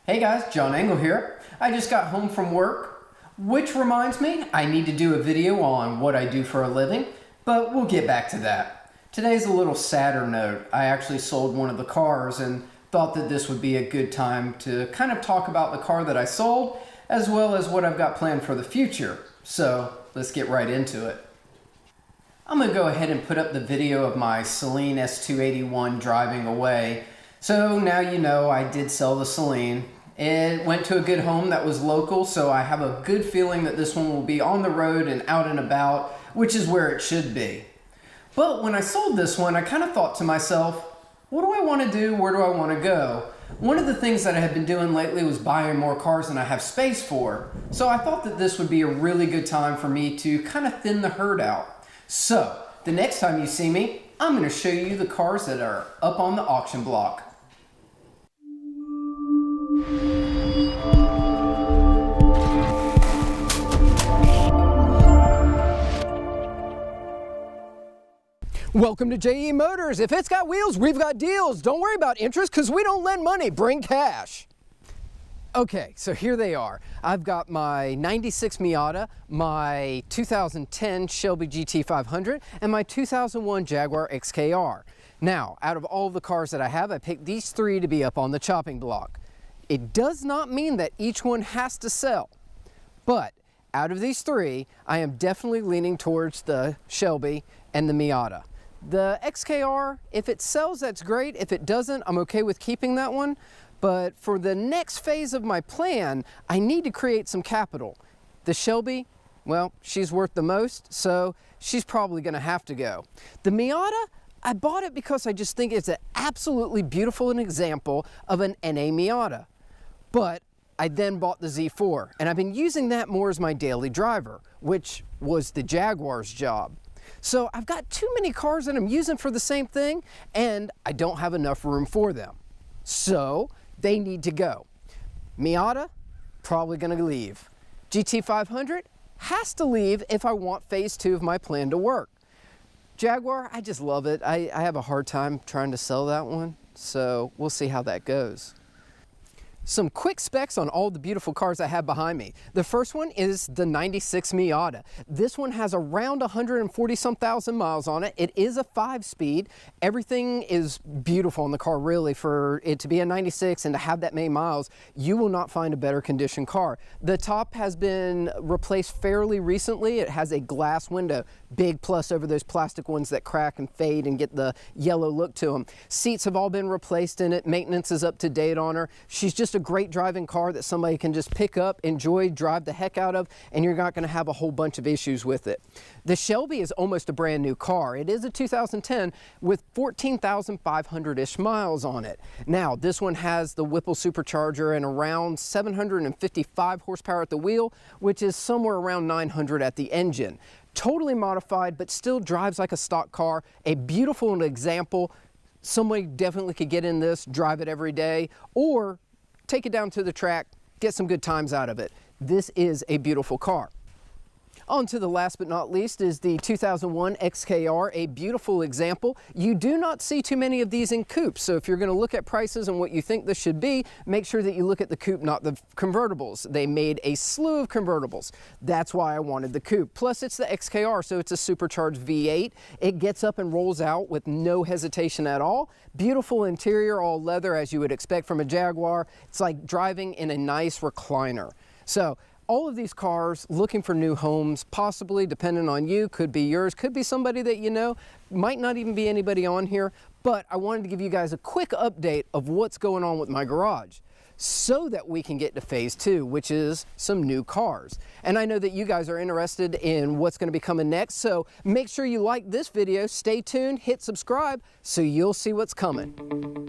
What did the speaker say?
Hey guys, John Engel here. I just got home from work, which reminds me I need to do a video on what I do for a living, but we'll get back to that. Today's a little sadder note. I actually sold one of the cars and thought that this would be a good time to kind of talk about the car that I sold as well as what I've got planned for the future. So let's get right into it. I'm going to go ahead and put up the video of my Celine S281 driving away. So now you know I did sell the Celine. It went to a good home that was local, so I have a good feeling that this one will be on the road and out and about, which is where it should be. But when I sold this one, I kind of thought to myself, what do I want to do? Where do I want to go? One of the things that I have been doing lately was buying more cars than I have space for. So I thought that this would be a really good time for me to kind of thin the herd out. So the next time you see me, I'm going to show you the cars that are up on the auction block. Welcome to JE Motors. If it's got wheels, we've got deals. Don't worry about interest because we don't lend money, bring cash. Okay, so here they are. I've got my 96 Miata, my 2010 Shelby GT500, and my 2001 Jaguar XKR. Now, out of all the cars that I have, I picked these three to be up on the chopping block. It does not mean that each one has to sell, but out of these three, I am definitely leaning towards the Shelby and the Miata. The XKR, if it sells, that's great. If it doesn't, I'm okay with keeping that one. But for the next phase of my plan, I need to create some capital. The Shelby, well, she's worth the most, so she's probably gonna have to go. The Miata, I bought it because I just think it's an absolutely beautiful example of an NA Miata. But I then bought the Z4, and I've been using that more as my daily driver, which was the Jaguar's job. So I've got too many cars that I'm using for the same thing, and I don't have enough room for them. So they need to go. Miata, probably gonna leave. GT500 has to leave if I want phase 2 of my plan to work. Jaguar, I just love it. I have a hard time trying to sell that one, so we'll see how that goes. Some quick specs on all the beautiful cars I have behind me. The first one is the 96 Miata. This one has around 140-some thousand miles on it. It is a 5-speed. Everything is beautiful in the car, really. For it to be a 96 and to have that many miles, you will not find a better conditioned car. The top has been replaced fairly recently. It has a glass window. Big plus over those plastic ones that crack and fade and get the yellow look to them. Seats have all been replaced in it. Maintenance is up to date on her. She's just a great driving car that somebody can just pick up, enjoy, drive the heck out of, and you're not going to have a whole bunch of issues with it. The Shelby is almost a brand new car. It is a 2010 with 14,500-ish miles on it. Now, this one has the Whipple supercharger and around 755 horsepower at the wheel, which is somewhere around 900 at the engine. Totally modified, but still drives like a stock car. A beautiful example. Somebody definitely could get in this, drive it every day, or take it down to the track, get some good times out of it. This is a beautiful car. On to the last but not least is the 2001 XKR, a beautiful example. You do not see too many of these in coupes, so if you're going to look at prices and what you think this should be, make sure that you look at the coupe, not the convertibles. They made a slew of convertibles. That's why I wanted the coupe. Plus, it's the XKR, so it's a supercharged V8. It gets up and rolls out with no hesitation at all. Beautiful interior, all leather, as you would expect from a Jaguar. It's like driving in a nice recliner. So, all of these cars looking for new homes, possibly, depending on you, could be yours, could be somebody that you know, might not even be anybody on here, but I wanted to give you guys a quick update of what's going on with my garage so that we can get to phase 2, which is some new cars. And I know that you guys are interested in what's going to be coming next, so make sure you like this video, stay tuned, hit subscribe, so you'll see what's coming.